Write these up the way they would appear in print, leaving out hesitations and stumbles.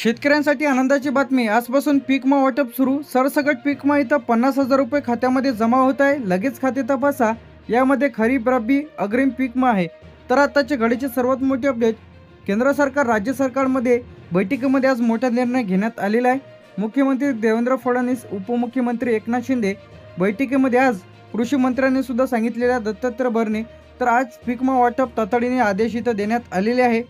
शेतकऱ्यांसाठी आनंदाची बातमी। आजपासून पीक विमा वाटप सुरू। सरसकट पीक विमा इथं 50,000 रुपये खात्यामध्ये जमा होत आहे। लगेच खाते तपासा। यामध्ये खरीप, रब्बी, अग्रिम पीक विमा आहे। तर आताच्या घडीची सर्वात मोठी अपडेट, केंद्र सरकार राज्य सरकारमध्ये बैठकीमध्ये आज मोठा निर्णय घेण्यात आलेला आहे। मुख्यमंत्री देवेंद्र फडणवीस, उपमुख्यमंत्री एकनाथ शिंदे बैठकीमध्ये आज कृषी मंत्र्यांनी सुद्धा सांगितलेल्या दत्तात्रय भरणे तर आज पीक विमा वाटप तातडीने आदेश इथं देण्यात आलेले आहे।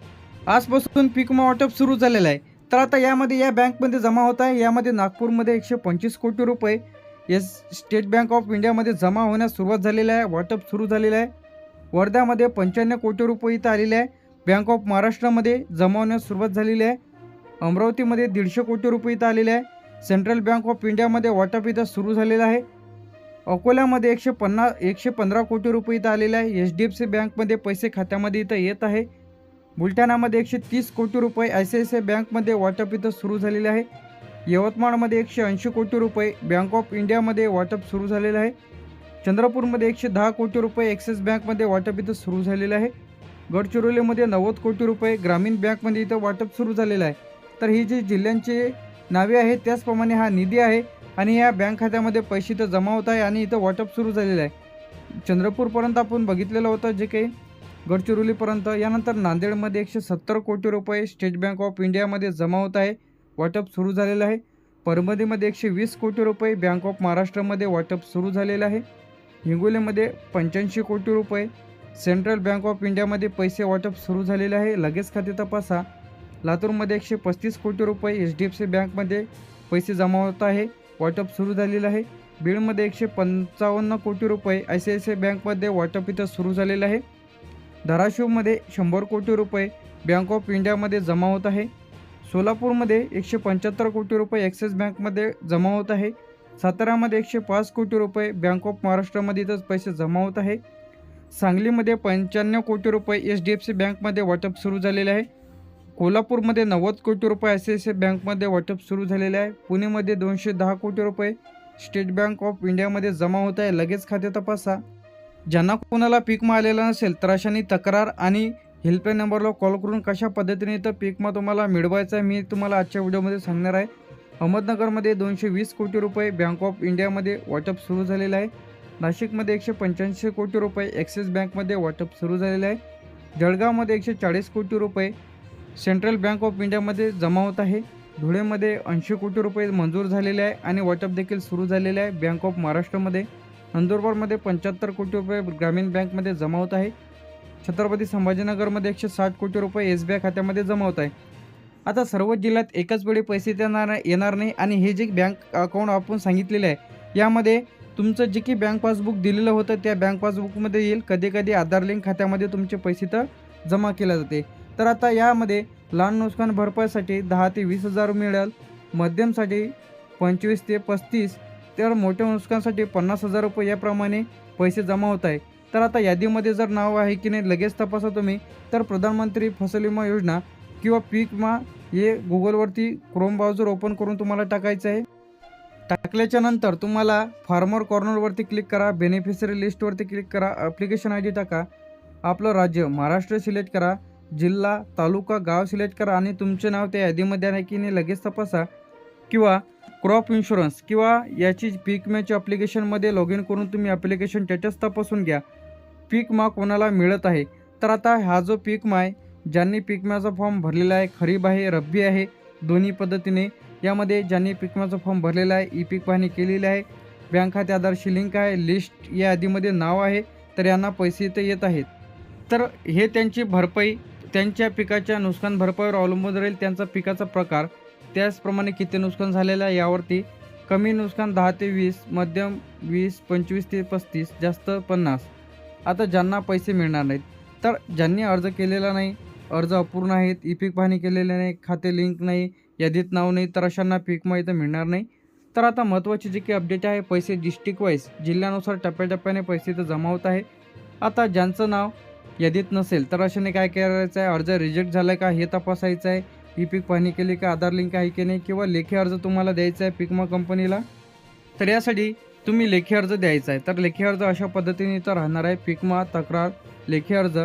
आजपासून पीक विमा वाटप सुरू झालेलं आहे। तर आता यामध्ये या बँकमध्ये जमा होत आहे। यामध्ये नागपूरमध्ये 125 कोटी रुपये स्टेट बँक ऑफ इंडियामध्ये जमा होण्यास सुरुवात झालेली आहे। वाटप सुरू झालेलं आहे। वर्ध्यामध्ये 95 कोटी रुपये इथं आलेले आहे। बँक ऑफ महाराष्ट्रामध्ये जमा होण्यास सुरुवात झालेली आहे। अमरावतीमध्ये 150 कोटी रुपये इथं आलेले आहे। सेंट्रल बँक ऑफ इंडियामध्ये वाटप इथं सुरू झालेलं आहे। अकोल्यामध्ये 115 कोटी रुपये इथं आलेले आहे। HDFC बँकमध्ये पैसे खात्यामध्ये इथं येत आहे। बुलढाणामध्ये 130 कोटी रुपये ICICI बँकमध्ये वाटप इथं सुरू झालेले आहे। यवतमाळमध्ये 180 कोटी रुपये बँक ऑफ इंडियामध्ये वाटप सुरू झालेलं आहे। चंद्रपूरमध्ये 110 कोटी रुपये ॲक्सिस बँकमध्ये वाटप इथं सुरू झालेलं आहे। गडचिरोलीमध्ये 90 कोटी रुपये ग्रामीण बँकमध्ये इथं वाटप सुरू झालेलं आहे। तर ही जी जिल्ह्यांची नावे आहेत त्याचप्रमाणे हा निधी आहे आणि या बँक खात्यामध्ये पैसे इथं जमा होत आहे आणि इथं वाटप सुरू झालेलं आहे। चंद्रपूरपर्यंत आपण बघितलेलं होतं जे काही गडचिरोलीपर्यंत। यानंतर नांदेडमध्ये 170 कोटी रुपये स्टेट बँक ऑफ इंडियामध्ये जमा होत आहे। वाटप सुरू झालेलं आहे। परभणीमध्ये 120 कोटी रुपये बँक ऑफ महाराष्ट्रामध्ये वाटप सुरू झालेलं आहे। हिंगोलीमध्ये 85 कोटी रुपये सेंट्रल बँक ऑफ इंडियामध्ये पैसे वाटप सुरू झालेले आहे। लगेच खाते तपासा। लातूरमध्ये 135 कोटी रुपये HDFC बँकमध्ये पैसे जमा होत आहे। वाटप सुरू झालेलं आहे। बीडमध्ये 155 कोटी रुपये ICICI बँकमध्ये वाटप इथं सुरू झालेलं आहे। धाराशिवमध्ये 100 कोटी रुपये बँक ऑफ इंडियामध्ये जमा होत आहे। सोलापूरमध्ये 175 कोटी रुपये ॲक्सिस बँकमध्ये जमा होत आहे। साताऱ्यामध्ये 105 कोटी रुपये बँक ऑफ महाराष्ट्रामध्ये इथंच पैसे जमा होत आहे। सांगलीमध्ये 95 कोटी रुपये HDFC बँकमध्ये वाटप सुरू झालेले आहे। कोल्हापूरमध्ये 90 कोटी रुपये ICICI बँकमध्ये वाटप सुरू झालेले आहे। पुणेमध्ये 210 कोटी रुपये स्टेट बँक ऑफ इंडियामध्ये जमा होत आहे। लगेच खाते तपासा। ज्यांना कोणाला पीक विमा आलेला नसेल तर अशांनी तक्रार आणि हेल्पलाईन नंबरला कॉल करून कशा पद्धतीने तर पीक विमा तुम्हाला मिळवायचा आहे मी तुम्हाला आजच्या व्हिडिओमध्ये सांगणार आहे। अहमदनगरमध्ये 220 कोटी रुपये बँक ऑफ इंडियामध्ये वाटप सुरू झालेलं आहे। नाशिकमध्ये 185 कोटी रुपये ॲक्सिस बँकमध्ये वाटप सुरू झालेलं आहे। जळगावमध्ये 140 कोटी रुपये सेंट्रल बँक ऑफ इंडियामध्ये जमा होत आहे। धुळेमध्ये 80 कोटी रुपये मंजूर झालेले आहे आणि वाटप देखील सुरू झालेले आहे बँक ऑफ महाराष्ट्रामध्ये। नंदुरबारमध्ये 75 कोटी रुपये ग्रामीण बँकमध्ये जमा होत आहे। छत्रपती संभाजीनगरमध्ये 160 कोटी रुपये SBI खात्यामध्ये जमा होत आहे। आता सर्व जिल्ह्यात एकाच वेळी पैसे येणार नाही आणि हे जे बँक अकाउंट आपण सांगितलेले आहे यामध्ये तुमचं जे की बँक पासबुक दिलेलं होतं त्या बँक पासबुकमध्ये येईल। कधी कधी आधार लिंक खात्यामध्ये तुमचे पैसे तर जमा केले जाते। तर आता यामध्ये लहान नुकसान भरपाईसाठी 10 ते 20 हजार मिळेल, मध्यमसाठी 25 ते 35, तर मोठ्या नुकसानासाठी 50,000 रुपये याप्रमाणे पैसे जमा होत आहे। तर आता यादीमध्ये जर नाव आहे की नाही लगेच तपासा तुम्ही। तर प्रधानमंत्री फसल विमा योजना किंवा पीक विमा हे गुगलवरती क्रोम ब्राउझर ओपन करून तुम्हाला टाकायचं आहे। टाकल्याच्या नंतर तुम्हाला फार्मर कॉर्नरवरती क्लिक करा, बेनिफिशरी लिस्टवरती क्लिक करा, ॲप्लिकेशन ID टाका, आपलं राज्य महाराष्ट्र सिलेक्ट करा, जिल्हा, तालुका, गाव सिलेक्ट करा आणि तुमचे नाव त्या यादीमध्ये आहे की नाही लगेच तपासा। किंवा क्रॉप इन्शुरन्स किंवा याची पीक विम्याच्या ॲप्लिकेशनमध्ये लॉग इन करून तुम्ही ॲप्लिकेशन स्टेटस तपासून घ्या पीक विमा कोणाला मिळत आहे। तर आता हा जो पीक विमा आहे ज्यांनी पीक विम्याचा फॉर्म भरलेला आहे, खरीप आहे, रब्बी आहे, दोन्ही पद्धतीने यामध्ये ज्यांनी पीक विम्याचा फॉर्म भरलेला आहे, ई-पीक पाहणी केलेली आहे, बँक खाते आधारशी लिंक आहे, लिस्ट या यादीमध्ये नाव आहे, तर यांना पैसे इथे येत आहेत। तर हे त्यांची भरपाई त्यांच्या पिकाच्या नुकसान भरपाईवर अवलंबून राहील, त्यांचा पिकाचा प्रकार, त्याचप्रमाणे किती नुकसान झालेलं आहे यावरती। कमी नुकसान 10 ते 20, मध्यम 20, 25 ते 35, जास्त 50। आता ज्यांना पैसे मिळणार नाहीत तर ज्यांनी अर्ज केलेला नाही, अर्ज अपूर्ण आहेत, ई-पीक पाहणी केलेले नाही, खाते लिंक नाही, यादीत नाव नाही, तर अशांना पीक विमा इथं मिळणार नाही। तर आता महत्त्वाची जी काही अपडेट आहे, पैसे डिस्ट्रिक्ट वाईज जिल्ह्यानुसार टप्प्याटप्प्याने पैसे इथं जमा होत आहे। आता ज्यांचं नाव यादीत नसेल तर अशाने काय करायचं आहे, अर्ज रिजेक्ट झाला आहे का हे तपासायचं आहे, ई-पीक पाहणी केली का, आधार लिंक आहे की नाही, किंवा लेखी अर्ज तुम्हाला द्यायचा आहे पीक विमा कंपनीला। तर यासाठी तुम्ही लेखी अर्ज द्यायचा आहे। तर लेखी अर्ज अशा पद्धतीने तर राहणार आहे, पीक विमा तक्रार लेखी अर्ज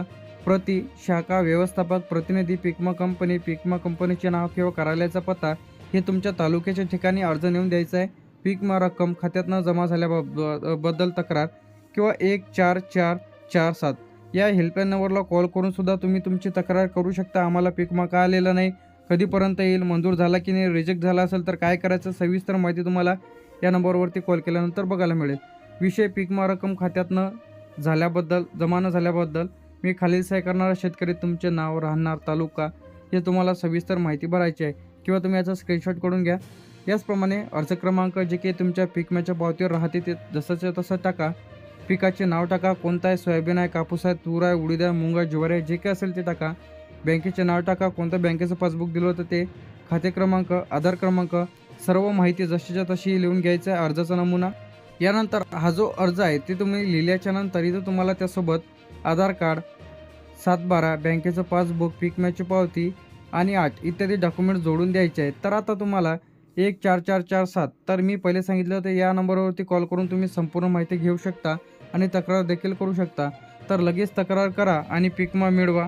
प्रति, शाखा, व्यवस्थापक, प्रतिनिधी, पिकमा कंपनी, पिकमा कंपनीचे नाव किंवा कार्यालयाचा पत्ता हे तुमच्या तालुक्याच्या ठिकाणी अर्ज नेऊन द्यायचा आहे. पीक रक्कम खात्यात न जमा झाल्याबद्दल तक्रार किंवा 14447 या हेल्पलाईन नंबरला कॉल करून सुद्धा तुम्ही तुमची तक्रार करू शकता. आम्हाला पीक विमा का आलेला नाही, कधीपर्यंत येईल, मंजूर झाला की नाही, रिजेक्ट झाला असेल तर काय करायचं, सविस्तर माहिती तुम्हाला या नंबरवरती कॉल केल्यानंतर बघायला मिळेल. विषय पीक विमा रक्कम खात्यात न झाल्याबद्दल, जमा न झाल्याबद्दल मी खालील सही करणारा शेतकरी तुमचे नाव, राहणार, तालुका हे तुम्हाला सविस्तर माहिती भरायची आहे किंवा तुम्ही याचा स्क्रीनशॉट करून घ्या. याचप्रमाणे अर्ज क्रमांक जे काही तुमच्या पीक विम्याच्या पावतीवर राहते ते जसंच्या तसं टाका. पिकाचे नाव टाका, कोणता आहे, सोयाबीन आहे, कापूस आहे, तूर आहे, उडीद आहे, मूग आहे, ज्वारी आहे, जे काही असेल ते टाका. बँकेचे नाव टाका, कोणत्या बँकेचं पासबुक दिलं होतं ते, खाते क्रमांक, आधार क्रमांक, सर्व माहिती जशीच्या तशी लिहून घ्यायचं आहे, अर्जाचा नमुना. यानंतर हा जो अर्ज आहे ते तुम्ही लिहिल्याच्या नंतर इथं तुम्हाला त्यासोबत आधार कार्ड, 7/12, बँकेचं पासबुक, पीक विम्याची पावती आणि 8 इत्यादी डॉक्युमेंट जोडून द्यायचे आहेत. तर आता तुम्हाला 14447 तर मी पहिले सांगितलं होतं या नंबरवरती कॉल करून तुम्ही संपूर्ण माहिती घेऊ शकता आणि तक्रार देखील करू शकता. तर लगेच तक्रार करा आणि पीक विमा मिळवा.